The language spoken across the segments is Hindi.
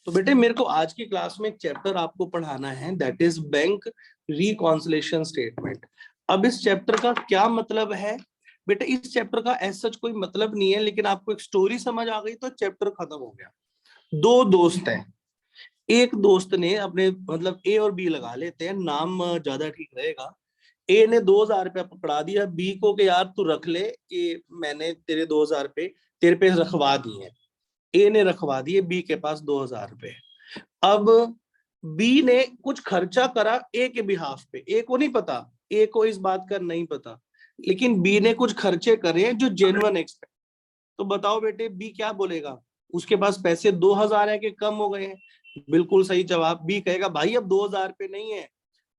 तो बेटे मेरे को आज की क्लास में एक चैप्टर आपको पढ़ाना है, that is bank reconciliation statement. अब इस चैप्टर का क्या मतलब है बेटे? इस चैप्टर का ऐसा सच कोई मतलब नहीं है, लेकिन आपको एक स्टोरी समझ आ गई तो चैप्टर खत्म हो गया। दो दोस्त हैं, एक दोस्त ने अपने मतलब ए और बी लगा लेते हैं, नाम ज्यादा ठीक रहेगा। ए ने 2,000 रुपया पकड़ा दिया बी को कि यार तू रख ले, ये मैंने तेरे 2,000 रुपये तेरे पे रखवा दिए हैं। ए ने रखवा दिए बी के पास 2,000 रुपये। अब बी ने कुछ खर्चा करा ए के बिहाफ पे, ए को नहीं पता, ए को इस बात का नहीं पता, लेकिन बी ने कुछ खर्चे करे जो जेन्युइन एक्सपेक्ट। तो बताओ बेटे बी क्या बोलेगा? उसके पास पैसे 2,000 है कि कम हो गए हैं? बिल्कुल सही जवाब, बी कहेगा भाई अब 2,000 रुपये नहीं है,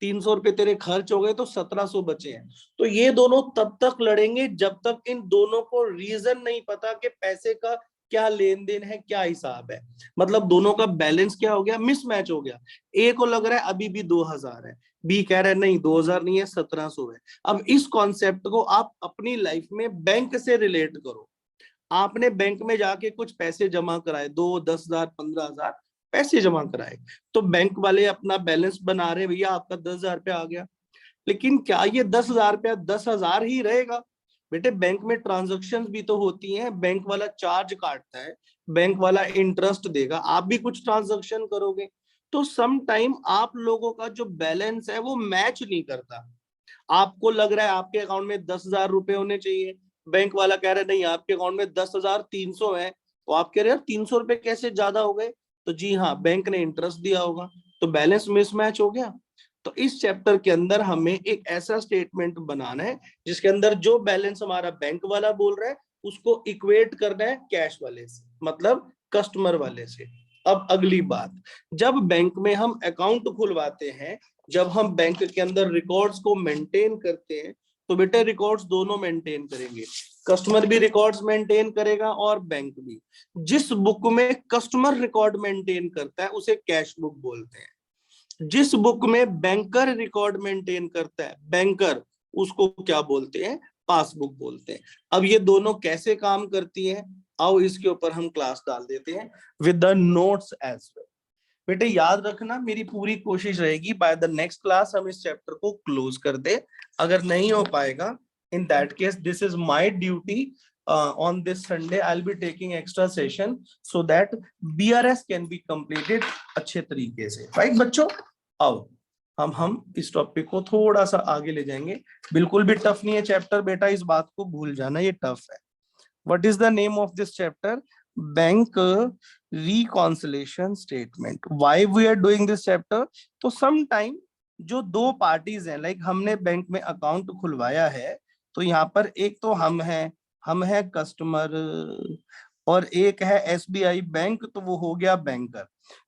300 रुपये तेरे खर्च हो गए तो 1,700 बचे हैं। तो ये दोनों तब तक लड़ेंगे जब तक इन दोनों को रीजन नहीं पता कि पैसे का क्या लेन देन है, क्या हिसाब है। मतलब दोनों का बैलेंस क्या हो गया, मिसमैच हो गया। ए को लग रहा है अभी भी 2,000 है, बी कह रहा है नहीं 2,000 नहीं है 1,700 है। अब इस कॉन्सेप्ट को आप अपनी लाइफ में बैंक से रिलेट करो। आपने बैंक में जाके कुछ पैसे जमा कराए, 2, 10,000, 15,000 पैसे जमा कराए, तो बैंक वाले अपना बैलेंस बना रहे, भैया आपका 10,000 रुपया आ गया। लेकिन क्या ये 10,000 रुपया 10,000 ही रहेगा? बेटे बैंक में ट्रांजैक्शंस भी तो होती हैं, बैंक वाला चार्ज काटता है, बैंक वाला इंटरेस्ट देगा, आप भी कुछ ट्रांजैक्शन करोगे। तो सम टाइम आप लोगों का जो बैलेंस है वो मैच नहीं करता। आपको लग रहा है आपके अकाउंट में 10,000 रुपए होने चाहिए, बैंक वाला कह रहा है नहीं आपके अकाउंट में 10,300 है। तो आप कह रहे हैं 300 रुपए कैसे ज्यादा हो गए? तो जी हाँ, बैंक ने इंटरेस्ट दिया होगा, तो बैलेंस मिसमैच हो गया। तो इस चैप्टर के अंदर हमें एक ऐसा स्टेटमेंट बनाना है जिसके अंदर जो बैलेंस हमारा बैंक वाला बोल रहा है उसको इक्वेट करना है कैश वाले से, मतलब कस्टमर वाले से। अब अगली बात, जब बैंक में हम अकाउंट खुलवाते हैं, जब हम बैंक के अंदर रिकॉर्ड्स को मेंटेन करते हैं, तो बेटे रिकॉर्ड्स दोनों मेंटेन करेंगे, कस्टमर भी रिकॉर्ड्स मेंटेन करेगा और बैंक भी। जिस बुक में कस्टमर रिकॉर्ड मेंटेन करता है उसे कैश बुक बोलते हैं, जिस बुक में बैंकर रिकॉर्ड मेंटेन करता है बैंकर, उसको क्या बोलते हैं? पासबुक बोलते हैं। अब ये दोनों कैसे काम करती हैं, आओ इसके ऊपर हम क्लास डाल देते हैं with the notes as well. बेटे याद रखना, मेरी पूरी कोशिश रहेगी बाय द नेक्स्ट क्लास हम इस चैप्टर को क्लोज कर दे। अगर नहीं हो पाएगा, in that case this is my duty, on this Sunday I'll be taking extra session so that BRS can be completed अच्छे तरीके से। राइट बच्चों, आओ हम इस टॉपिक को थोड़ा सा आगे ले जाएंगे। बिल्कुल भी टफ नहीं है चैप्टर बेटा, इस बात को भूल जाना, ये टफ है। What is the name of this chapter? Bank reconciliation statement. Why we are doing this chapter? तो sometime जो दो पार्टीज हैं, लाइक हमने बैंक में अकाउंट खुलवाया है, तो यहाँ पर एक तो हम है कस्टमर, और एक है SBI बैंक, तो वो हो गया बैंकर।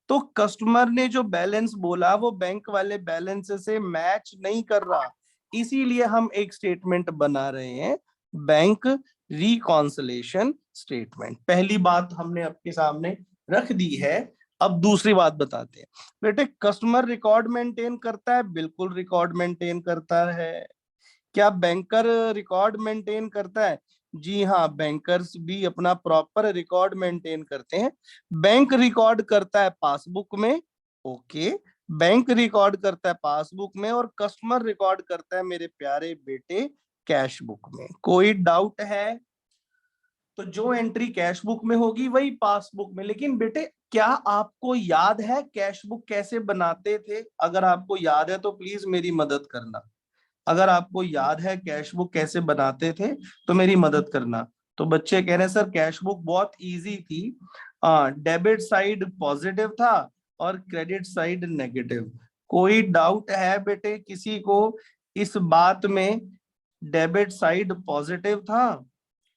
तो कस्टमर ने जो बैलेंस बोला वो बैंक वाले बैलेंस से मैच नहीं कर रहा, इसीलिए हम एक स्टेटमेंट बना रहे हैं, बैंक रिकॉन्सिलेशन स्टेटमेंट। पहली बात हमने आपके सामने रख दी है। अब दूसरी बात बताते हैं। बेटे कस्टमर रिकॉर्ड मेंटेन करता है, बिल्कुल रिकॉर्ड मेंटेन करता है। क्या बैंकर रिकॉर्ड मेंटेन करता है? जी हाँ, बैंकर्स भी अपना प्रॉपर रिकॉर्ड मेंटेन करते हैं। बैंक रिकॉर्ड करता है पासबुक में, ओके, बैंक रिकॉर्ड करता है पासबुक में, और कस्टमर रिकॉर्ड करता है मेरे प्यारे बेटे कैश बुक में। कोई डाउट है? तो जो एंट्री कैश बुक में होगी वही पासबुक में। लेकिन बेटे क्या आपको याद है कैश बुक कैसे बनाते थे? अगर आपको याद है तो प्लीज मेरी मदद करना। अगर आपको याद है कैश बुक कैसे बनाते थे तो मेरी मदद करना। तो बच्चे कह रहे हैं सर कैश बुक बहुत इजी थी, डेबिट साइड पॉजिटिव था और क्रेडिट साइड नेगेटिव। कोई डाउट है बेटे किसी को इस बात में? डेबिट साइड पॉजिटिव था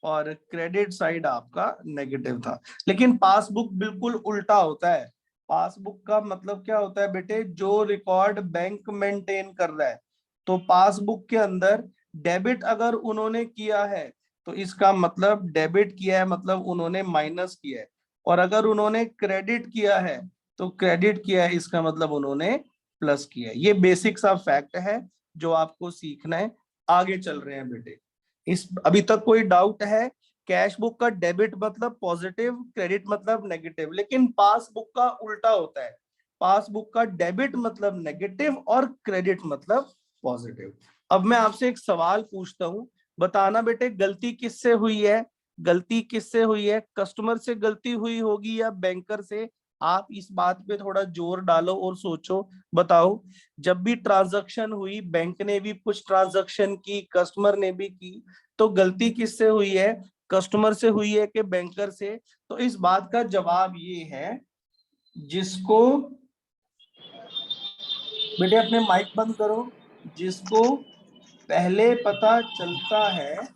और क्रेडिट साइड आपका नेगेटिव था। लेकिन पासबुक बिल्कुल उल्टा होता है। पासबुक का मतलब क्या होता है बेटे? जो रिकॉर्ड बैंक मेंटेन कर रहा है, तो पासबुक के अंदर डेबिट अगर उन्होंने किया है तो इसका मतलब डेबिट किया है, मतलब उन्होंने माइनस किया है, और अगर उन्होंने क्रेडिट किया है तो क्रेडिट किया है, इसका मतलब उन्होंने प्लस किया है। ये बेसिक सा फैक्ट है जो आपको सीखना है। आगे चल रहे हैं बेटे, इस अभी तक कोई डाउट है कैश बुक का डेबिट मतलब पॉजिटिव, क्रेडिट मतलब नेगेटिव, लेकिन पासबुक का उल्टा होता है। पासबुक का डेबिट मतलब नेगेटिव और क्रेडिट मतलब पॉजिटिव। अब मैं आपसे एक सवाल पूछता हूं, बताना बेटे गलती किससे हुई है? गलती किससे हुई है? कस्टमर से गलती हुई होगी या बैंकर से? आप इस बात पे थोड़ा जोर डालो और सोचो, बताओ। जब भी ट्रांजैक्शन हुई, बैंक ने भी कुछ ट्रांजैक्शन की, कस्टमर ने भी की, तो गलती किससे हुई है? कस्टमर से हुई है कि बैंकर से? तो इस बात का जवाब ये है, जिसको, बेटे अपने माइक बंद करो, जिसको पहले पता चलता है,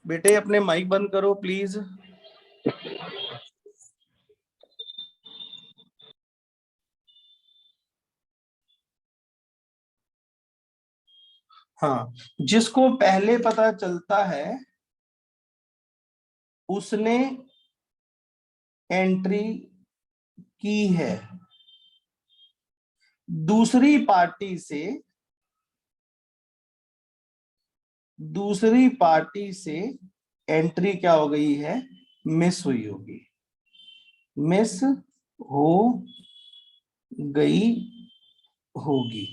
बेटे अपने माइक बंद करो प्लीज। हाँ, जिसको पहले पता चलता है उसने एंट्री की है। दूसरी पार्टी से, दूसरी पार्टी से एंट्री क्या हो गई है? मिस हुई होगी, मिस हो गई होगी।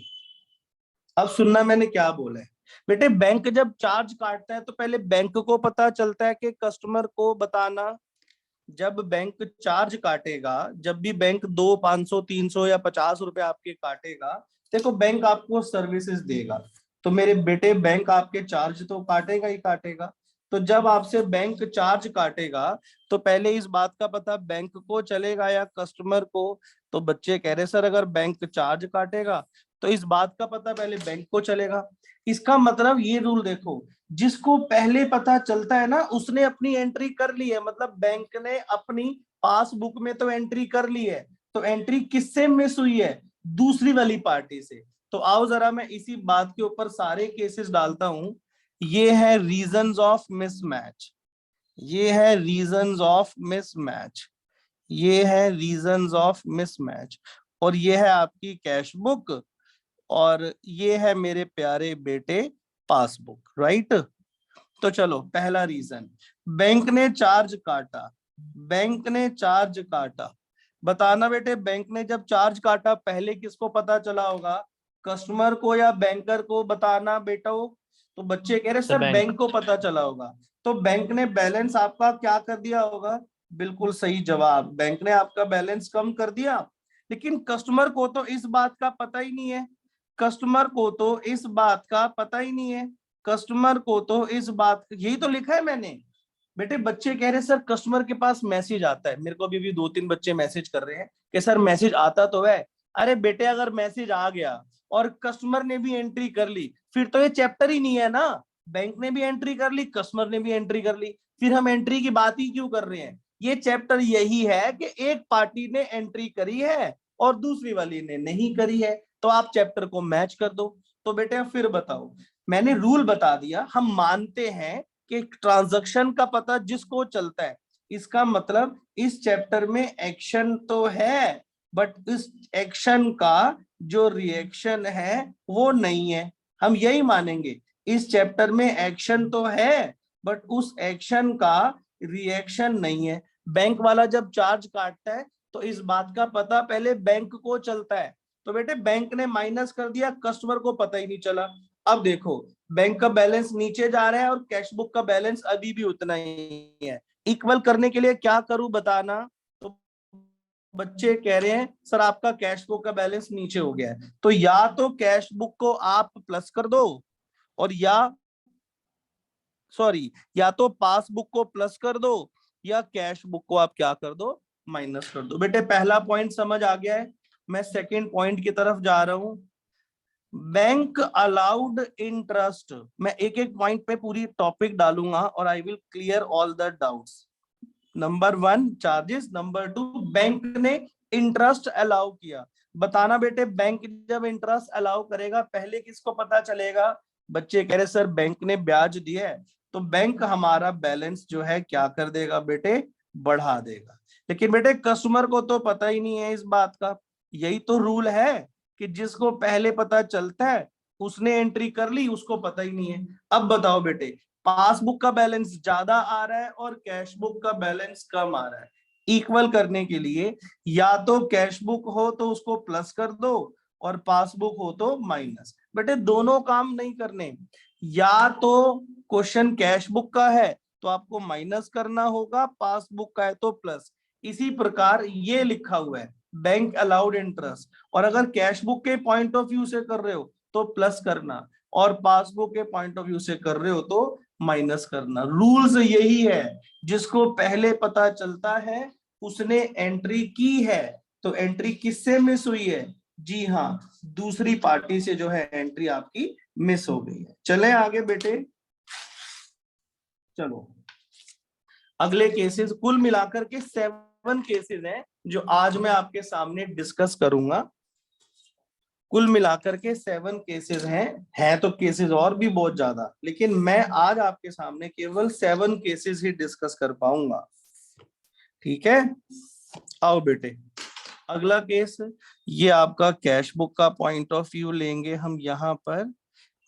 अब सुनना मैंने क्या बोला है। बेटे बैंक जब चार्ज काटता है तो पहले बैंक को पता चलता है कि कस्टमर को बताना। जब बैंक चार्ज काटेगा, जब भी बैंक 200, 500, 300 या 50 रुपए आपके काटेगा, देखो बैंक आपको सर्विसेज देगा, तो मेरे बेटे बैंक आपके चार्ज तो काटेगा ही काटेगा। तो जब आपसे बैंक चार्ज काटेगा तो पहले इस बात का पता बैंक को चलेगा या कस्टमर को? तो बच्चे कह रहे सर अगर बैंक चार्ज काटेगा तो इस बात का पता पहले बैंक को चलेगा। इसका मतलब ये रूल देखो, जिसको पहले पता चलता है ना उसने अपनी एंट्री कर ली है, मतलब बैंक ने अपनी पासबुक में तो एंट्री कर ली है। तो एंट्री किससे मिस हुई है? दूसरी वाली पार्टी से। तो आओ जरा मैं इसी बात के ऊपर सारे केसेस डालता हूं। ये है रीजंस ऑफ मिसमैच, ये है रीजंस ऑफ मिसमैच, ये है रीजंस ऑफ मिसमैच, और ये है आपकी कैश बुक, और ये है मेरे प्यारे बेटे पासबुक, राइट? तो चलो पहला रीजन, बैंक ने चार्ज काटा, बैंक ने चार्ज काटा। बताना बेटे बैंक ने जब चार्ज काटा पहले किसको पता चला होगा? कस्टमर को या बैंकर को? बताना बेटा। तो बच्चे कह रहे सर बैंक। बैंक को पता चला होगा। तो बैंक ने बैलेंस आपका क्या कर दिया होगा? बिल्कुल सही जवाब, बैंक ने आपका बैलेंस कम कर दिया। लेकिन कस्टमर को तो इस बात का पता ही नहीं है, कस्टमर को तो इस बात का पता ही नहीं है, कस्टमर को तो इस बात, यही तो लिखा है मैंने। बेटे बच्चे कह रहे हैं सर कस्टमर के पास मैसेज आता है, मेरे को भी 2-3 बच्चे मैसेज कर रहे हैं कि सर मैसेज आता तो है। अरे बेटे अगर मैसेज आ गया और कस्टमर ने भी एंट्री कर ली फिर तो ये चैप्टर ही नहीं है ना। बैंक ने भी एंट्री कर ली, कस्टमर ने भी एंट्री कर ली, फिर हम एंट्री की बात ही क्यों कर रहे हैं? ये चैप्टर यही है कि एक पार्टी ने एंट्री करी है और दूसरी वाली ने नहीं करी है, तो आप चैप्टर को मैच कर दो। तो बेटे फिर बताओ, मैंने रूल बता दिया, हम मानते हैं कि ट्रांजैक्शन का पता जिसको चलता है, इसका मतलब इस चैप्टर में एक्शन तो है बट इस एक्शन का जो रिएक्शन है वो नहीं है। हम यही मानेंगे, इस चैप्टर में एक्शन तो है बट उस एक्शन का रिएक्शन नहीं है। बैंक वाला जब चार्ज काटता है तो इस बात का पता पहले बैंक को चलता है, तो बेटे बैंक ने माइनस कर दिया, कस्टमर को पता ही नहीं चला। अब देखो बैंक का बैलेंस नीचे जा रहा है और कैश बुक का बैलेंस अभी भी उतना ही है। इक्वल करने के लिए क्या करूं बताना? तो बच्चे कह रहे हैं सर आपका कैश बुक का बैलेंस नीचे हो गया है, तो या तो कैश बुक को आप प्लस कर दो, और या सॉरी, या तो पासबुक को प्लस कर दो या कैश बुक को आप क्या कर दो? माइनस कर दो। बेटे पहला पॉइंट समझ आ गया है, मैं सेकेंड पॉइंट की तरफ जा रहा हूं। बैंक अलाउड इंटरेस्ट, मैं एक एक पॉइंट पे पूरी टॉपिक डालूंगा और I will clear all the doubts. Number 1 charges, number 2 bank ने इंटरेस्ट अलाउ किया। बताना बेटे बैंक जब इंटरेस्ट अलाउ करेगा पहले किसको पता चलेगा? बच्चे कह रहे सर बैंक ने ब्याज दिया है, तो बैंक हमारा बैलेंस जो है क्या कर देगा बेटे? बढ़ा देगा। लेकिन बेटे कस्टमर को तो पता ही नहीं है इस बात का। यही तो रूल है कि जिसको पहले पता चलता है उसने एंट्री कर ली, उसको पता ही नहीं है। अब बताओ बेटे, पासबुक का बैलेंस ज्यादा आ रहा है और कैश बुक का बैलेंस कम आ रहा है। इक्वल करने के लिए या तो कैश बुक हो तो उसको प्लस कर दो और पासबुक हो तो माइनस। बेटे दोनों काम नहीं करने, या तो क्वेश्चन कैश बुक का है तो आपको माइनस करना होगा, पासबुक का है तो प्लस। इसी प्रकार ये लिखा हुआ है बैंक अलाउड इंटरेस्ट, और अगर कैश बुक के पॉइंट ऑफ व्यू से कर रहे हो तो प्लस करना, और पासबुक के पॉइंट ऑफ व्यू से कर रहे हो तो माइनस करना। रूल्स यही है, जिसको पहले पता चलता है उसने एंट्री की है। तो एंट्री किससे मिस हुई है? जी हाँ, दूसरी पार्टी से जो है एंट्री आपकी मिस हो गई है। चले आगे बेटे, चलो अगले केसेस, कुल मिलाकर के 7 केसेस हैं जो आज मैं आपके सामने डिस्कस करूंगा। कुल मिलाकर के 7 केसेस हैं तो केसेस और भी बहुत ज्यादा, लेकिन मैं आज आपके सामने केवल 7 केसेस ही डिस्कस कर पाऊंगा। ठीक है, आओ बेटे अगला केस, ये आपका कैश बुक का पॉइंट ऑफ व्यू लेंगे हम यहाँ पर,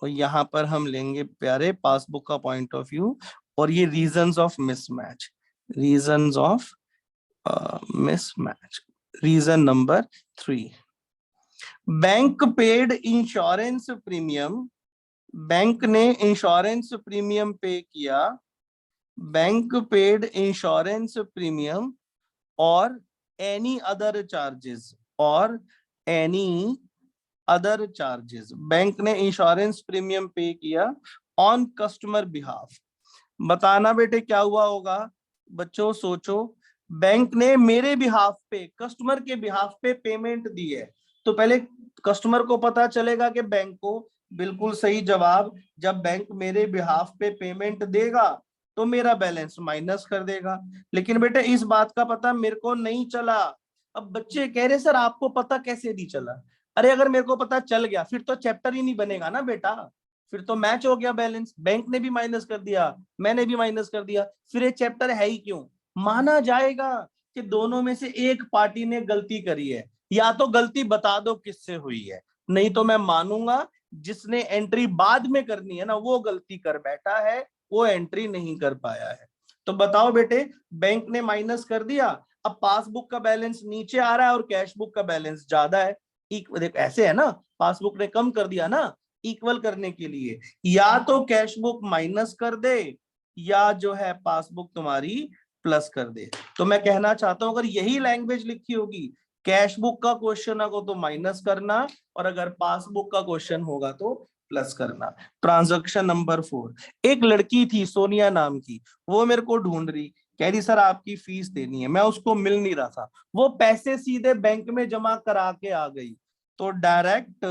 और यहाँ पर हम लेंगे प्यारे पासबुक का पॉइंट ऑफ व्यू, और ये reasons of mismatch, reasons of mismatch. Reason number 3, bank paid insurance premium, bank ने इंश्योरेंस प्रीमियम पे किया, बैंक पेड इंश्योरेंस प्रीमियम और एनी अदर चार्जेस, और एनी अदर चार्जेस, बैंक ने इंश्योरेंस प्रीमियम पे किया ऑन कस्टमर बिहाफ। बताना बेटे क्या हुआ होगा? बच्चों सोचो, बैंक ने मेरे बिहाफ पे, कस्टमर के बिहाफ पे पेमेंट दी है, तो पहले कस्टमर को पता चलेगा कि बैंक को, बिल्कुल सही जवाब, जब बैंक मेरे बिहाफ पे पेमेंट देगा तो मेरा बैलेंस माइनस कर देगा। लेकिन बेटे इस बात का पता मेरे को नहीं चला। अब बच्चे कह रहे सर आपको पता कैसे नहीं चला? अरे अगर मेरे को पता चल गया फिर तो चैप्टर ही नहीं बनेगा ना बेटा, फिर तो मैच हो गया बैलेंस, बैंक ने भी माइनस कर दिया, मैंने भी माइनस कर दिया, फिर ये चैप्टर है ही क्यों? माना जाएगा कि दोनों में से एक पार्टी ने गलती करी है, या तो गलती बता दो किससे हुई है, नहीं तो मैं मानूंगा जिसने एंट्री बाद में करनी है ना वो गलती कर बैठा है, वो एंट्री नहीं कर पाया है। तो बताओ बेटे, बैंक ने माइनस कर दिया, अब पासबुक का बैलेंस नीचे आ रहा है और कैश बुक का बैलेंस ज्यादा है। देख ऐसे है ना, पासबुक ने कम कर दिया ना, इक्वल करने के लिए या तो कैश बुक माइनस कर दे या जो है पासबुक तुम्हारी प्लस कर दे। तो मैं कहना चाहता हूं अगर यही लैंग्वेज लिखी होगी, कैश बुक का क्वेश्चन होगा तो माइनस करना, और अगर पासबुक का क्वेश्चन होगा तो प्लस करना। ट्रांजैक्शन नंबर 4, एक लड़की थी सोनिया नाम की, वो मेरे को ढूंढ रही, कह रही सर आपकी फीस देनी है, मैं उसको मिल नहीं रहा था, वो पैसे सीधे बैंक में जमा करा के आ गई। तो direct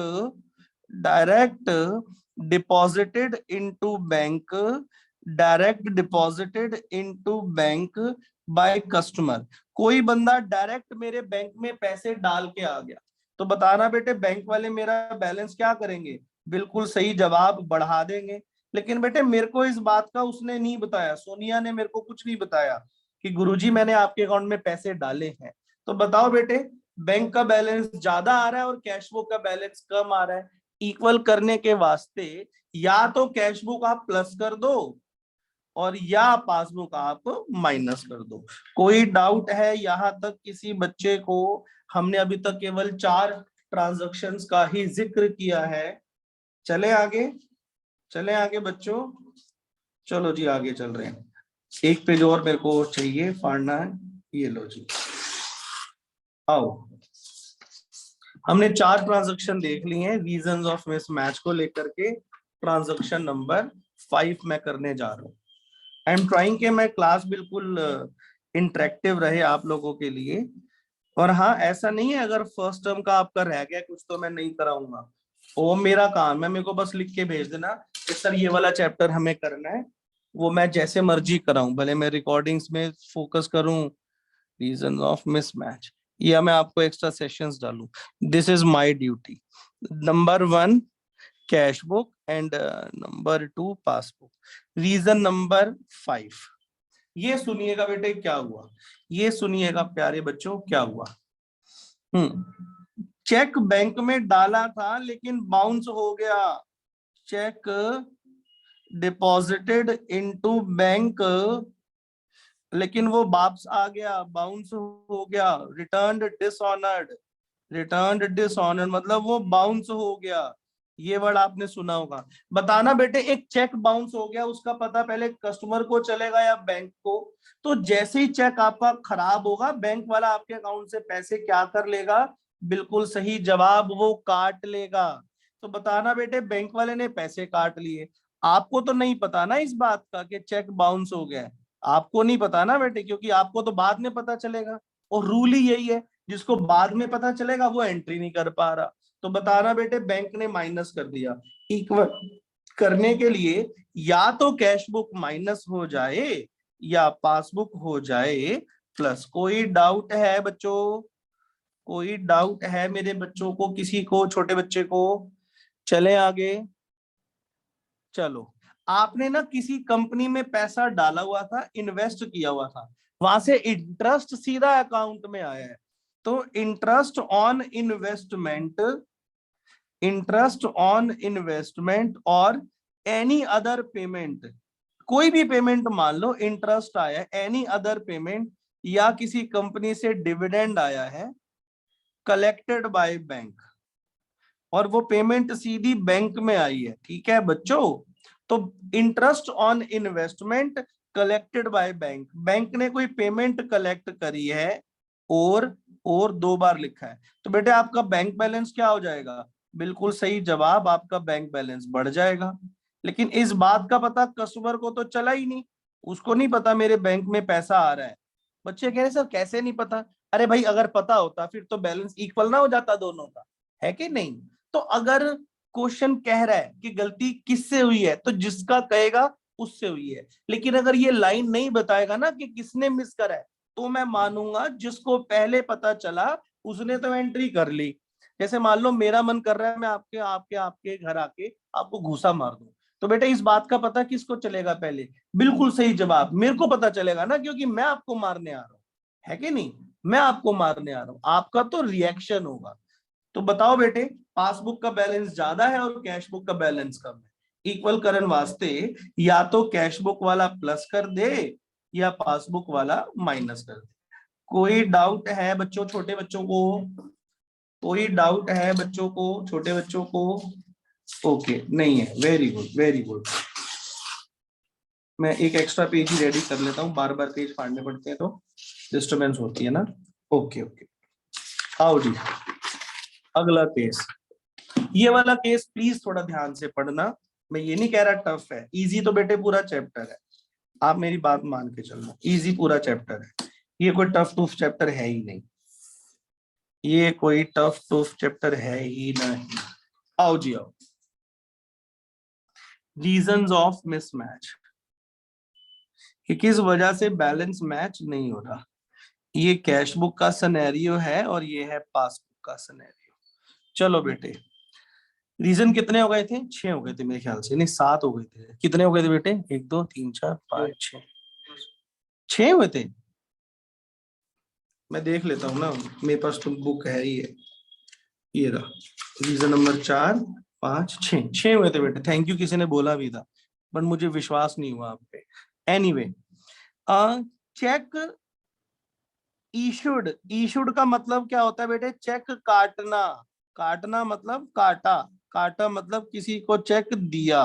direct deposited into bank, direct deposited into bank by customer, कोई बंदा डायरेक्ट मेरे बैंक में पैसे डाल के आ गया। तो बताना बेटे बैंक वाले मेरा बैलेंस क्या करेंगे? बिल्कुल सही जवाब, बढ़ा देंगे। लेकिन बेटे मेरे को इस बात का उसने नहीं बताया, सोनिया ने मेरे को कुछ नहीं बताया कि गुरुजी मैंने आपके अकाउंट में पैसे डाले हैं। तो बताओ बेटे, बैंक का बैलेंस ज्यादा आ रहा है और कैश बुक का बैलेंस कम आ रहा है, इक्वल करने के वास्ते या तो कैश बुक आप प्लस कर दो और या पासबुक आप माइनस कर दो। कोई डाउट है यहां तक किसी बच्चे को? हमने अभी तक केवल 4 ट्रांजैक्शंस का ही जिक्र किया है। चले आगे, चले आगे बच्चों, चलो जी आगे चल रहे हैं। एक पेज और मेरे को चाहिए फाड़ना है, ये लो जी, आओ। हमने 4 ट्रांजैक्शन देख लिए हैं रीजंस ऑफ मिसमैच को लेकर के। ट्रांजैक्शन नंबर 5 मैं करने जा रहा हूँ। आई एम ट्राइंग के मैं क्लास बिल्कुल इंटरेक्टिव रहे आप लोगों के लिए। और हाँ, ऐसा नहीं है अगर फर्स्ट टर्म का आपका रह गया कुछ तो मैं नहीं कराऊंगा, वो मेरा काम है, मेरे को बस लिख के भेज देना कि सर ये वाला चैप्टर हमें करना है, वो मैं जैसे मर्जी कराऊं, भले मैं रिकॉर्डिंग्स में फोकस करूं, रीजन ऑफ मिसमैच, या मैं आपको एक्स्ट्रा सेशंस डालूं, this is my duty. Number 1 cash book and number 2 passbook. Reason number 5, ये सुनिएगा बेटे क्या हुआ, ये सुनिएगा प्यारे बच्चों क्या हुआ। चेक बैंक में डाला था लेकिन बाउंस हो गया, चेक डिपॉजिटेड इनटू बैंक लेकिन वो वापस आ गया, बाउंस हो गया, रिटर्न्ड डिसऑनर्ड, रिटर्न्ड डिसऑनर्ड मतलब वो बाउंस हो गया। ये वर्ड आपने सुना होगा। बताना बेटे, एक चेक बाउंस हो गया उसका पता पहले कस्टमर को चलेगा या बैंक को? तो जैसे ही चेक आपका खराब होगा बैंक वाला आपके अकाउंट से पैसे क्या कर लेगा? बिल्कुल सही जवाब, वो काट लेगा। तो बताना बेटे, बैंक वाले ने पैसे काट लिए। आपको तो नहीं पता ना इस बात का कि चेक बाउंस हो गया है, आपको नहीं पता ना बेटे, क्योंकि आपको तो बाद में पता चलेगा, और रूल ही यही है, जिसको बाद में पता चलेगा वो एंट्री नहीं कर पा रहा। तो बताना बेटे, बैंक ने माइनस कर दिया। इक्वल करने के लिए या तो कैश बुक माइनस हो जाए या पासबुक हो जाए प्लस। कोई डाउट है बच्चों? कोई डाउट है मेरे बच्चों को, किसी को, छोटे बच्चे को? चले आगे। चलो, आपने ना किसी कंपनी में पैसा डाला हुआ था, इन्वेस्ट किया हुआ था, वहां से इंटरेस्ट सीधा अकाउंट में आया है। तो interest on investment, interest on investment और एनी अदर पेमेंट, कोई भी पेमेंट मान लो, इंटरेस्ट आया, एनी अदर पेमेंट या किसी कंपनी से डिविडेंड आया है, कलेक्टेड बाय बैंक, और वो पेमेंट सीधी बैंक में आई है। ठीक है बच्चों, तो interest on investment collected by bank, bank ने कोई पेमेंट कलेक्ट करी है और 2 बार लिखा है, तो बेटे आपका बैंक बैलेंस क्या हो जाएगा? बिल्कुल सही जवाब, आपका बैंक बैलेंस बढ़ जाएगा। लेकिन इस बात का पता कस्टमर को तो चला ही नहीं, उसको नहीं पता मेरे बैंक में पैसा आ रहा है। बच्चे कह रहे सर कैसे नहीं पता? अरे भाई, अगर पता होता फिर तो बैलेंस इक्वल ना हो जाता दोनों का, है कि नहीं? तो अगर क्वेश्चन कह रहा है कि गलती किससे हुई है, तो जिसका कहेगा उससे हुई है। लेकिन अगर ये लाइन नहीं बताएगा ना कि किसने मिस करा है, तो मैं मानूंगा जिसको पहले पता चला उसने तो एंट्री कर ली। जैसे मान लो मेरा मन कर रहा है मैं आपके आपके आपके घर आके आपको घूसा मार दूं, तो बेटा इस बात का पता किसको चलेगा पहले? बिल्कुल सही जवाब, मेरे को पता चलेगा ना, क्योंकि मैं आपको मारने आ रहा हूं, है कि नहीं? मैं आपको मारने आ रहा हूं, आपका तो रिएक्शन होगा। तो बताओ बेटे, पासबुक का बैलेंस ज्यादा है और कैश बुक का बैलेंस कम है, इक्वल करने वास्ते या तो कैश बुक वाला प्लस कर दे या पासबुक वाला माइनस कर दे। कोई डाउट है बच्चों, छोटे बच्चों को? कोई डाउट है बच्चों को, छोटे बच्चों को? ओके, नहीं है, वेरी गुड वेरी गुड। मैं एक एक्स्ट्रा पेज ही रेडी कर लेता हूँ, बार बार पेज फाड़ने पड़ते हैं तो डिस्टर्बेंस होती है ना। ओके ओके, आओ जी, अगला केस। ये वाला केस प्लीज थोड़ा ध्यान से पढ़ना, मैं ये नहीं कह रहा टफ है, इजी तो बेटे पूरा चैप्टर है, आप मेरी बात मान के चलना, इजी पूरा चैप्टर है, ये कोई टफ टूफ चैप्टर है ही नहीं, ये कोई टफ टूफ चैप्टर है ही नहीं। आओ जी आओ, रीजंस ऑफ मिसमैच, कि किस वजह से बैलेंस मैच नहीं हो रहा। ये कैश बुक का सिनेरियो है और ये है पासबुक का सिनेरियो। चलो बेटे, रीजन कितने हो गए थे? 6 हो गए थे मेरे ख्याल से, नहीं 7 हो गए थे। कितने हो गए थे बेटे? 1 2 3 4 5 6, 6 हुए थे। मैं देख लेता हूँ ना, मेरे पास तो बुक है ही है, ये रहा रीजन नंबर 4 5 6, 6 हुए थे बेटे। थैंक यू, किसी ने बोला भी था बट मुझे विश्वास नहीं हुआ आप पे। एनीवे, चेक इशूड, इशूड का मतलब क्या होता है बेटे? चेक काटना, काटना मतलब काटा, काटा मतलब किसी को चेक दिया।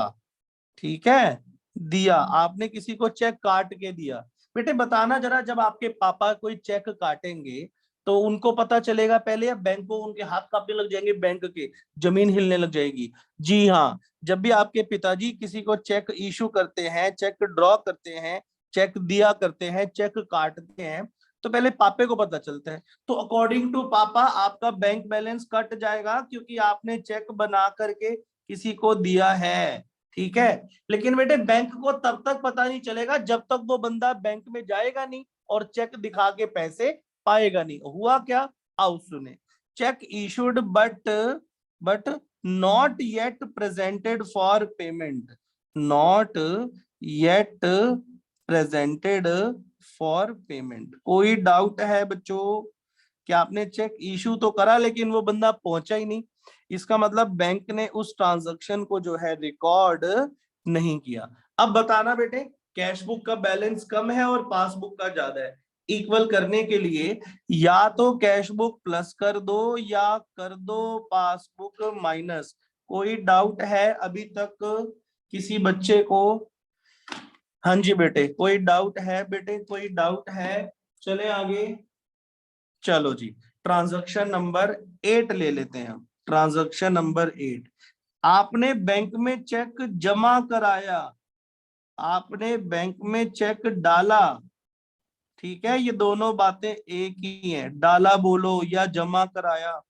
ठीक है, दिया, आपने किसी को चेक काट के दिया। बेटे बताना जरा, जब आपके पापा कोई चेक काटेंगे तो उनको पता चलेगा पहले या बैंक को उनके हाथ कांपने लग जाएंगे, बैंक के जमीन हिलने लग जाएगी? जी हाँ, जब भी आपके पिताजी किसी को चेक इशू करते हैं, चेक ड्रॉ करते हैं, चेक दिया करते हैं, चेक काटते हैं, तो पहले पापे को पता चलता है। तो अकॉर्डिंग टू पापा आपका बैंक बैलेंस कट जाएगा, क्योंकि आपने चेक बना करके किसी को दिया है। ठीक है, लेकिन बेटे बैंक को तब तक पता नहीं चलेगा जब तक वो बंदा बैंक में जाएगा नहीं और चेक दिखा के पैसे पाएगा नहीं। हुआ क्या, आओ सुने। Check issued but not yet presented for payment, not yet presented for payment. कोई डाउट है बच्चों? कि आपने चेक इशू तो करा लेकिन वो बंदा पहुंचा ही नहीं, इसका मतलब बैंक ने उस ट्रांजैक्शन को जो है रिकॉर्ड नहीं किया। अब बताना बेटे, कैश बुक का बैलेंस कम है और पासबुक का ज्यादा है, इक्वल करने के लिए या तो कैश बुक प्लस कर दो या कर दो पासबुक माइनस। कोई डाउट है अभी तक किसी बच्चे को? हाँ जी बेटे, कोई डाउट है बेटे, कोई डाउट है? चले आगे। चलो जी, ट्रांजैक्शन नंबर 8 ले लेते हैं हम। ट्रांजैक्शन नंबर 8, आपने बैंक में चेक जमा कराया, आपने बैंक में चेक डाला, ठीक है, ये दोनों बातें एक ही हैं, डाला बोलो या जमा कराया,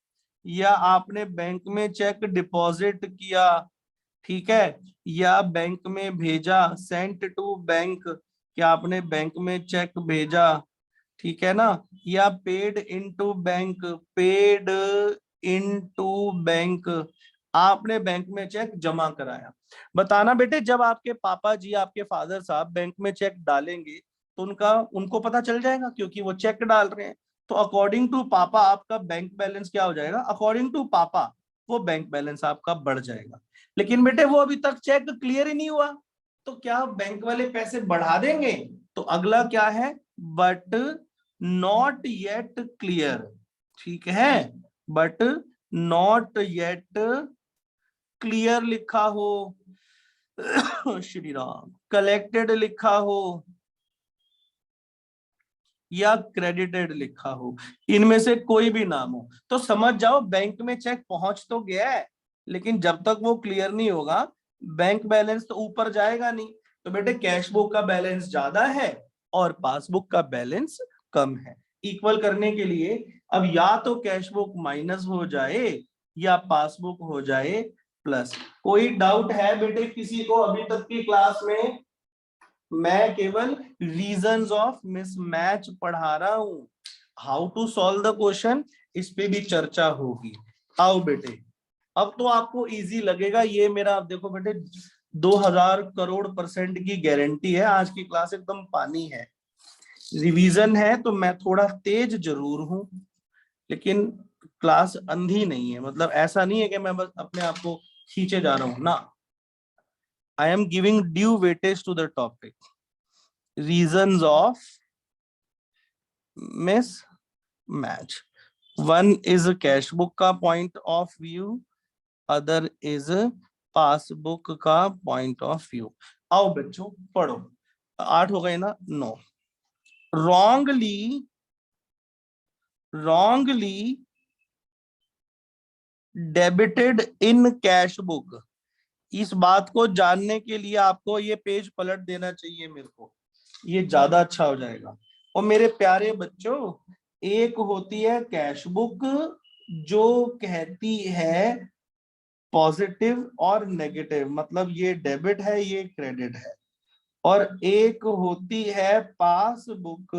या आपने बैंक में चेक डिपॉजिट किया, ठीक है, या बैंक में भेजा, सेंट टू बैंक, क्या आपने बैंक में चेक भेजा, ठीक है ना, या paid into bank, paid into bank, आपने बैंक में चेक जमा कराया। बताना बेटे, जब आपके पापा जी, आपके फादर साहब बैंक में चेक डालेंगे तो उनको पता चल जाएगा क्योंकि वो चेक डाल रहे हैं। तो अकॉर्डिंग टू पापा आपका बैंक बैलेंस क्या हो जाएगा? अकॉर्डिंग टू पापा वो बैंक बैलेंस आपका बढ़ जाएगा। लेकिन बेटे वो अभी तक चेक क्लियर ही नहीं हुआ, तो क्या बैंक वाले पैसे बढ़ा देंगे? तो अगला क्या है? बट नॉट येट क्लियर, ठीक है, बट नॉट येट क्लियर लिखा हो, श्री राम, कलेक्टेड लिखा हो या क्रेडिटेड लिखा हो, इनमें से कोई भी नाम हो, तो समझ जाओ बैंक में चेक पहुंच तो गया है, लेकिन जब तक वो क्लियर नहीं होगा बैंक बैलेंस तो ऊपर जाएगा नहीं। तो बेटे कैश बुक का बैलेंस ज्यादा है और पासबुक का बैलेंस कम है। इक्वल करने के लिए अब या तो कैश बुक माइनस हो जाए या पासबुक हो जाए प्लस। कोई डाउट है बेटे किसी को अभी तक की क्लास में? मैं केवल रीजंस ऑफ मिसमैच पढ़ा रहा हूं, how to solve the question इस पे भी चर्चा होगी। आओ बेटे, अब तो आपको इजी लगेगा, ये मेरा, आप देखो बेटे 2000 करोड़ % की गारंटी है, आज की क्लास एकदम पानी है। रिवीजन है तो मैं थोड़ा तेज जरूर हूं, लेकिन क्लास अंधी नहीं है, मतलब ऐसा नहीं है कि मैं बस अपने आप को खींचे जा रहा हूं ना, I am giving due weightage to the topic. Reasons of mismatch. One is a cash book का point of view, other is a passbook का point of view. आओ बच्चों पढ़ो, 8 हो गए ना? 9, wrongly debited in cash book। इस बात को जानने के लिए आपको ये पेज पलट देना चाहिए मेरे को, ये ज्यादा अच्छा हो जाएगा। और मेरे प्यारे बच्चों, एक होती है कैश बुक जो कहती है पॉजिटिव और नेगेटिव, मतलब ये डेबिट है ये क्रेडिट है, और एक होती है पासबुक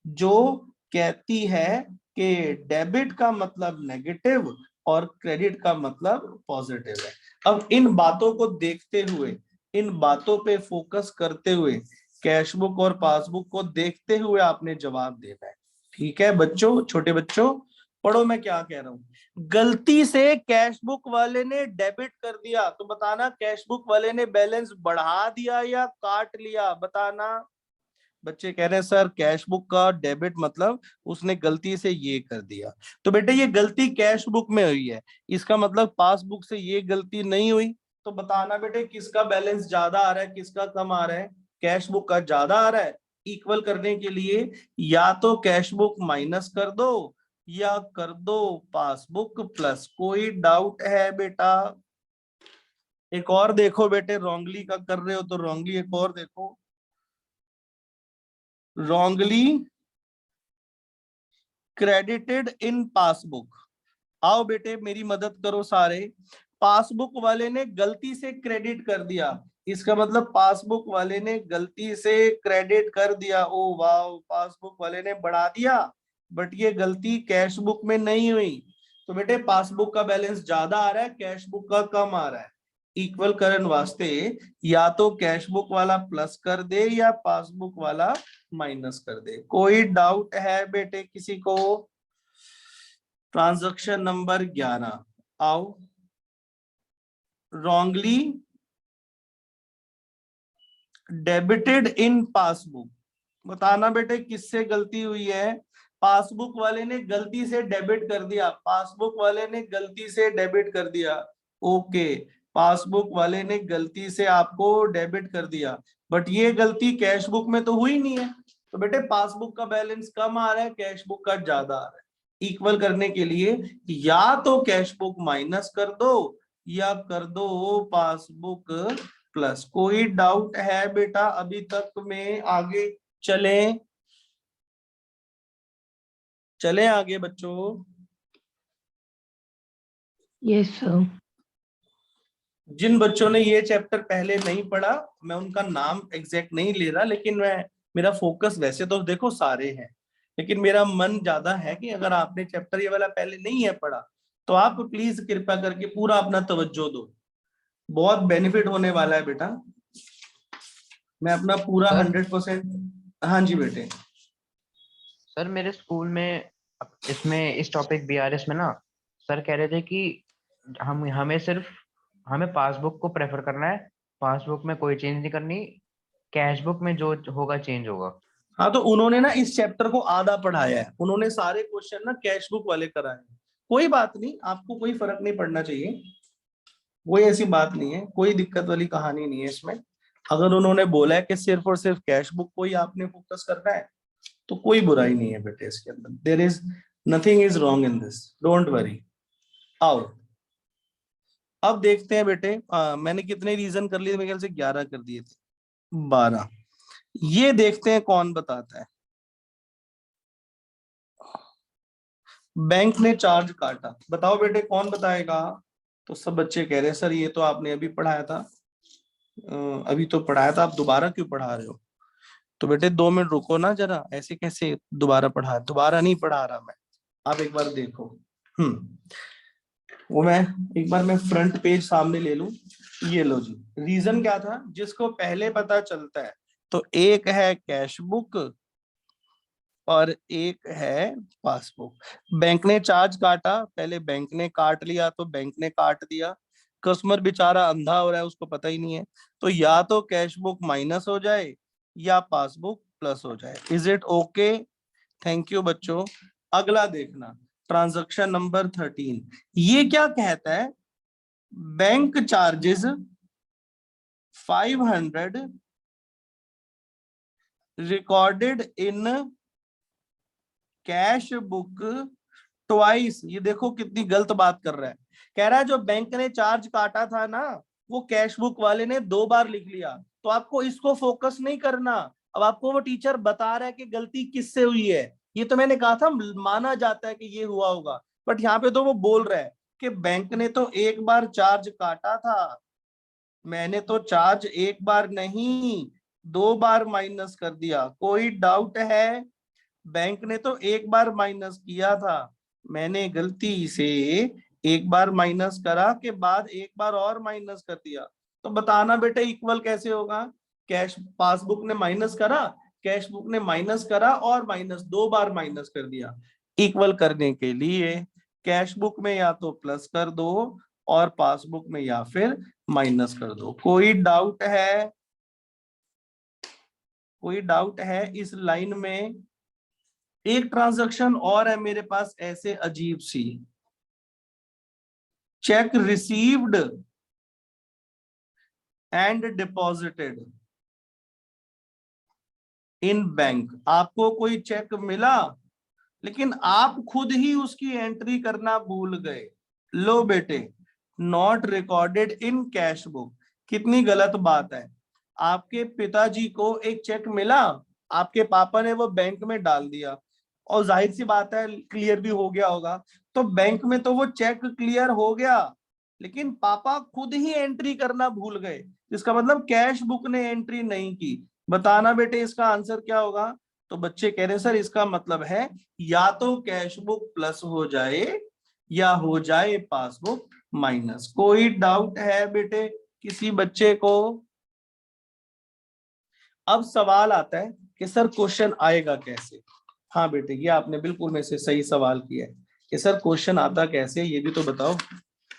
जो कहती है कि डेबिट का मतलब नेगेटिव और क्रेडिट का मतलब पॉजिटिव है। अब इन बातों को देखते हुए, इन बातों पे फोकस करते हुए, कैश बुक और पासबुक को देखते हुए आपने जवाब देना है, ठीक है बच्चों? छोटे बच्चों पढ़ो मैं क्या कह रहा हूं। गलती से कैश बुक वाले ने डेबिट कर दिया, तो बताना कैश बुक वाले ने बैलेंस बढ़ा दिया या काट लिया? बताना। बच्चे कह रहे हैं सर कैश बुक का डेबिट मतलब उसने गलती से ये कर दिया। तो बेटे ये गलती कैश बुक में हुई है, इसका मतलब पासबुक से ये गलती नहीं हुई। तो बताना बेटे किसका बैलेंस ज्यादा आ रहा है किसका कम आ रहा है? कैश बुक का ज्यादा आ रहा है। इक्वल करने के लिए या तो कैश बुक माइनस कर दो या कर दो पासबुक प्लस। कोई डाउट है बेटा? एक और देखो बेटे, रॉन्गली का कर रहे हो तो रॉन्गली एक और देखो, रॉन्गली क्रेडिटेड इन पासबुक। आओ बेटे मेरी मदद करो सारे, पासबुक वाले ने गलती से क्रेडिट कर दिया, इसका मतलब पासबुक वाले ने गलती से क्रेडिट कर दिया। ओ वाह, पासबुक वाले ने बढ़ा दिया, बट ये गलती कैश बुक में नहीं हुई। तो बेटे पासबुक का बैलेंस ज्यादा आ रहा है, कैश बुक का कम आ रहा है। इक्वल करन वास्ते या तो कैश बुक वाला प्लस कर दे या पासबुक वाला माइनस कर दे। कोई डाउट है बेटे किसी को? ट्रांजैक्शन नंबर 11, आओ। रॉन्गली डेबिटेड इन पासबुक, बताना बेटे किससे गलती हुई है। पासबुक वाले ने गलती से डेबिट कर दिया, पासबुक वाले ने गलती से डेबिट कर दिया। ओके, पासबुक वाले ने गलती से आपको डेबिट कर दिया, बट ये गलती कैश बुक में तो हुई नहीं है। तो बेटे पासबुक का बैलेंस कम आ रहा है, कैश बुक का ज्यादा आ रहा है। इक्वल करने के लिए या तो कैश बुक माइनस कर दो या कर दो पासबुक प्लस। कोई डाउट है बेटा अभी तक में? आगे चले चले आगे बच्चों। Yes sir. जिन बच्चों ने ये चैप्टर पहले नहीं पढ़ा, मैं उनका नाम एग्जैक्ट नहीं ले रहा, लेकिन मेरा फोकस वैसे तो देखो सारे हैं, लेकिन मेरा मन ज्यादा है कि अगर आपने चैप्टर ये वाला पहले नहीं है पढ़ा तो आप प्लीज कृपया करके पूरा अपना तवज्जो दो, बहुत बेनिफिट होने वाला है बेटा। मैं अपना पूरा सर 100%। हाँ जी बेटे। सर मेरे स्कूल में इसमें इस टॉपिक बीआरएस में ना सर कह रहे थे कि हमें पासबुक को प्रेफर करना है, पासबुक में कोई चेंज नहीं करनी, कैश बुक में जो होगा चेंज होगा। हाँ तो उन्होंने ना इस चैप्टर को आधा पढ़ाया है, उन्होंने सारे क्वेश्चन ना कैश बुक वाले कराए हैं। कोई बात नहीं, आपको कोई फर्क नहीं पड़ना चाहिए, कोई ऐसी बात नहीं है, कोई दिक्कत वाली कहानी नहीं है इसमें। अगर उन्होंने बोला है कि सिर्फ और सिर्फ कैश बुक को ही आपने फोकस करना है तो कोई बुराई नहीं है बेटे इसके अंदर। There is nothing is wrong in this, don't worry. आओ अब देखते हैं बेटे, मैंने कितने रीजन कर लिए? मेरे ख्याल से 11 कर दिए थे, 12। ये देखते हैं कौन बताता है। बैंक ने चार्ज काटा, बताओ बेटे कौन बताएगा? तो सब बच्चे कह रहे हैं सर ये तो आपने अभी पढ़ाया था, अभी तो पढ़ाया था, आप दोबारा क्यों पढ़ा रहे हो? तो बेटे 2 मिनट रुको ना जरा, ऐसे कैसे दोबारा पढ़ा? दोबारा नहीं पढ़ा रहा मैं, आप एक बार देखो। वो मैं एक बार मैं फ्रंट पेज सामने ले लूं। ये लो जी, रीजन क्या था जिसको पहले पता चलता है। तो एक है कैश बुक और एक है पासबुक। बैंक ने चार्ज काटा, पहले बैंक ने काट लिया तो बैंक ने काट दिया। कस्टमर बेचारा अंधा हो रहा है, उसको पता ही नहीं है। तो या तो कैश बुक माइनस हो जाए या पासबुक प्लस हो जाए। Is it okay? Thank you बच्चों। अगला देखना, ट्रांजैक्शन नंबर 13। ये क्या कहता है? Bank charges 500 recorded in cash book twice. ये देखो कितनी गलत बात कर रहा है। कह रहा है जो बैंक ने चार्ज काटा था ना वो कैश बुक वाले ने 2 बार लिख लिया, तो आपको इसको फोकस नहीं करना। अब आपको वो टीचर बता रहा है कि गलती किससे हुई है। ये तो मैंने कहा था माना जाता है कि ये हुआ होगा, बट यहाँ पे तो वो बोल रहा है कि बैंक ने तो एक बार चार्ज काटा था, मैंने तो चार्ज एक बार नहीं 2 बार माइनस कर दिया। कोई डाउट है? बैंक ने तो एक बार माइनस किया था, मैंने गलती से एक बार माइनस करा के बाद एक बार और माइनस कर दिया। तो बताना बेटे इक्वल कैसे होगा? कैश पासबुक ने माइनस करा, कैश बुक ने माइनस करा और माइनस 2 बार माइनस कर दिया। इक्वल करने के लिए कैश बुक में या तो प्लस कर दो और पासबुक में या फिर माइनस कर दो। कोई डाउट है? कोई डाउट है इस लाइन में? एक ट्रांजैक्शन और है मेरे पास ऐसे अजीब सी, cheque received and deposited in bank. आपको कोई चेक मिला लेकिन आप खुद ही उसकी एंट्री करना भूल गए। लो बेटे, not recorded in cash book. कितनी गलत बात है। आपके पिताजी को एक चेक मिला, आपके पापा ने वो बैंक में डाल दिया और जाहिर सी बात है क्लियर भी हो गया होगा। तो बैंक में तो वो चेक क्लियर हो गया, लेकिन पापा खुद ही एंट्री करना भूल गए, इसका मतलब कैश बुक ने एंट्री नहीं की। बताना बेटे इसका आंसर क्या होगा? तो बच्चे कह रहे हैं सर इसका मतलब है या तो कैश बुक प्लस हो जाए या हो जाए पासबुक माइनस। कोई डाउट है बेटे किसी बच्चे को? अब सवाल आता है कि सर क्वेश्चन आएगा कैसे। हाँ बेटे, ये आपने बिल्कुल में से सही सवाल किया है। कि सर क्वेश्चन आता कैसे, ये भी तो बताओ।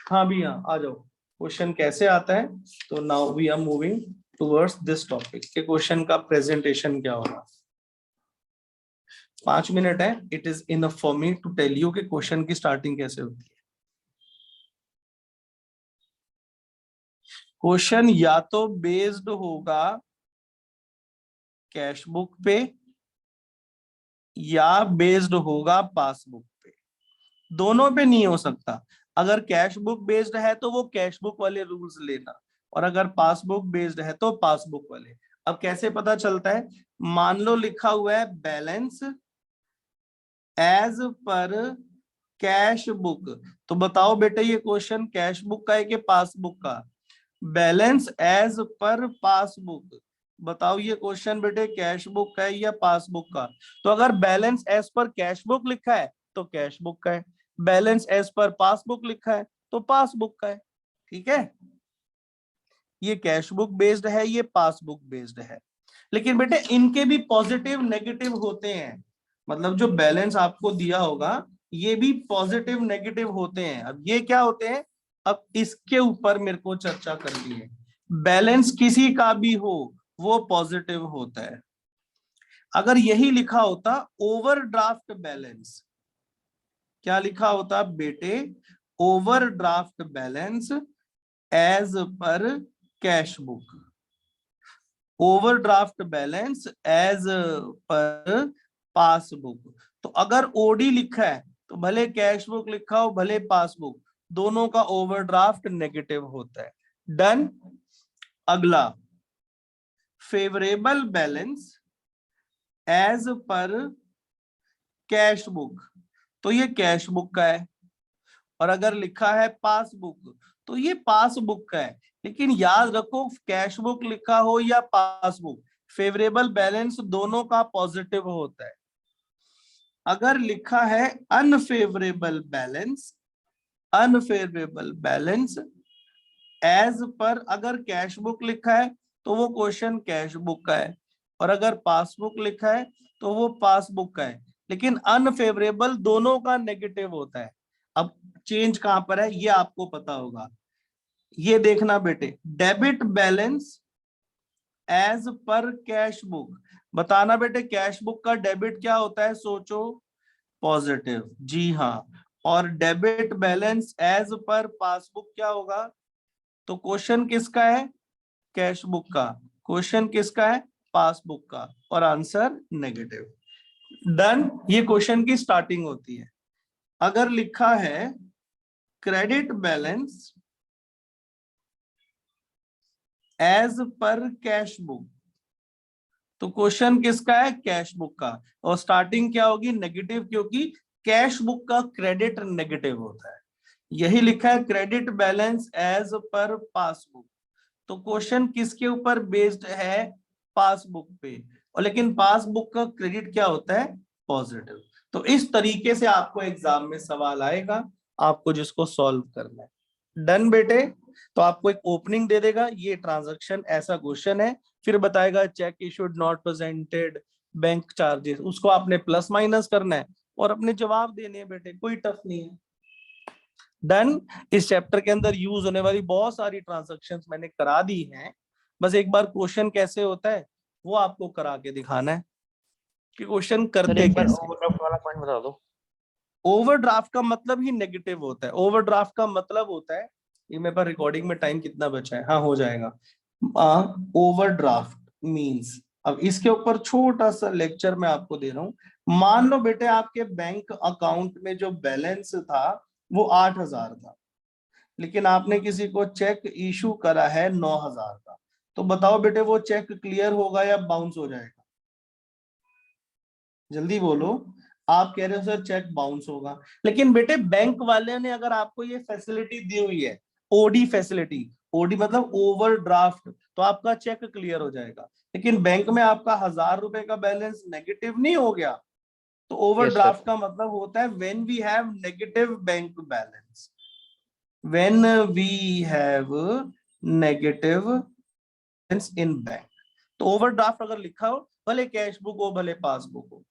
हाँ भैया आ जाओ, क्वेश्चन कैसे आता है। तो now we are moving towards this topic के क्वेश्चन का प्रेजेंटेशन क्या होगा। 5 मिनट है, it is enough for me to tell you कि क्वेश्चन की स्टार्टिंग कैसे होती है। क्वेश्चन या तो बेस्ड होगा कैश बुक पे या बेस्ड होगा पासबुक पे, दोनों पे नहीं हो सकता। अगर कैश बुक बेस्ड है तो वो कैश बुक वाले रूल्स लेना, और अगर पासबुक बेस्ड है तो पासबुक वाले। अब कैसे पता चलता है, मान लो लिखा हुआ है balance as per cash book, तो बताओ बेटे ये क्वेश्चन कैश बुक का है कि पासबुक का। बैलेंस एज पर पासबुक, बताओ ये क्वेश्चन बेटे कैश बुक का है या पासबुक का। तो अगर balance as per cash book लिखा है तो कैश बुक का है, बैलेंस एज पर पासबुक लिखा है तो पासबुक का है। ठीक है, ये कैश बुक बेस्ड है, ये पासबुक बेस्ड है। लेकिन बेटे इनके भी पॉजिटिव नेगेटिव होते हैं, मतलब जो बैलेंस आपको दिया होगा ये भी पॉजिटिव नेगेटिव होते हैं। अब ये क्या होते हैं, अब इसके ऊपर मेरे को चर्चा करनी है। बैलेंस किसी का भी हो वो पॉजिटिव होता है। अगर यही लिखा होता ओवरड्राफ्ट बैलेंस, क्या लिखा होता बेटे, overdraft balance as per cash book, overdraft balance as per passbook. तो अगर ओडी लिखा है तो भले कैश बुक लिखा हो भले पासबुक, दोनों का ओवरड्राफ्ट नेगेटिव होता है। डन। अगला, favourable balance as per cash book, तो ये कैश बुक का है, और अगर लिखा है पासबुक तो ये पासबुक का है। लेकिन याद रखो कैश बुक लिखा हो या पासबुक, फेवरेबल बैलेंस दोनों का पॉजिटिव होता है। अगर लिखा है unfavourable balance, unfavourable balance as per, अगर कैश बुक लिखा है तो वो क्वेश्चन कैश बुक का है, और अगर पासबुक लिखा है तो वो पासबुक का है। लेकिन अनफेवरेबल दोनों का नेगेटिव होता है। अब चेंज कहां पर है ये आपको पता होगा, ये देखना बेटे, debit balance as per cash book, बताना बेटे कैश बुक का डेबिट क्या होता है, सोचो, पॉजिटिव, जी हाँ। और debit balance as per passbook क्या होगा, तो क्वेश्चन किसका है, कैश बुक का, क्वेश्चन किसका है, पासबुक का, और आंसर नेगेटिव। डन, ये क्वेश्चन की स्टार्टिंग होती है। अगर लिखा है credit balance as per cash book, तो क्वेश्चन किसका है, कैश बुक का, और स्टार्टिंग क्या होगी, नेगेटिव, क्योंकि कैश बुक का क्रेडिट नेगेटिव होता है। यही लिखा है credit balance as per passbook, तो क्वेश्चन किसके ऊपर बेस्ड है, पासबुक पे, और लेकिन पासबुक का क्रेडिट क्या होता है, पॉजिटिव। तो इस तरीके से आपको एग्जाम में सवाल आएगा, आपको जिसको सॉल्व करना है। डन बेटे, तो आपको एक ओपनिंग दे देगा, ये ट्रांजैक्शन ऐसा क्वेश्चन है, फिर बताएगा check issued not presented, bank charges, उसको आपने प्लस माइनस करना है और अपने जवाब देने हैं बेटे, कोई टफ नहीं है। डन। इस चैप्टर के अंदर यूज होने वाली बहुत सारी ट्रांजैक्शंस मैंने करा दी हैं, बस एक बार क्वेश्चन कैसे होता है वो आपको करा के दिखाना है कि क्वेश्चन सर करते एक बार कैसे। ओवरड्राफ्ट वाला पॉइंट बता दो। ओवरड्राफ्ट का मतलब ही नेगेटिव होता है, ओवरड्राफ्ट का मतलब होता है, ये मेरे पास रिकॉर्डिंग में टाइम कितना बचा है, हाँ हो जाएगा। ओवरड्राफ्ट मींस, अब इसके ऊपर छोटा सा लेक्चर मैं आपको दे रहा हूं। मान लो बेटे आपके बैंक अकाउंट में जो बैलेंस था वो 8,000 था, लेकिन आपने किसी को चेक इशू करा है 9,000 का, तो बताओ बेटे वो चेक क्लियर होगा या बाउंस हो जाएगा, जल्दी बोलो। आप कह रहे हो सर चेक बाउंस होगा, लेकिन बेटे बैंक वाले ने अगर आपको ये फैसिलिटी दी हुई है, ओडी फैसिलिटी, ओडी मतलब ओवरड्राफ्ट, तो आपका चेक क्लियर हो जाएगा। लेकिन बैंक में आपका 1,000 रुपए का बैलेंस नेगेटिव नहीं हो गया, तो यस सर। ओवरड्राफ्ट का मतलब होता है when we have negative bank balance, when we have negative balance in bank। तो ओवरड्राफ्ट अगर लिखा हो भले कैश बुक हो भले पासबुक हो,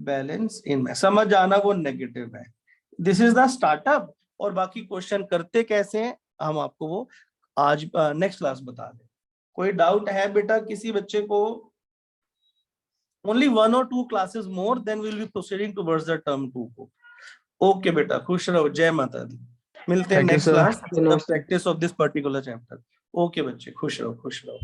बैलेंस इन, समझ आना वो नेगेटिव है। This is the startup. और बाकी क्वेश्चन करते कैसे हैं हम आपको वो आज नेक्स्ट क्लास बता दें। कोई डाउट है बेटा किसी बच्चे को? Only 1 or 2 classes more, then we'll be proceeding towards the term 2 को। ओके बेटा, खुश रहो, जय माता दी। मिलते हैं Thank you, next sir. Class, the practice of this particular chapter. Okay बच्चे, खुश रहो, खुश रहो।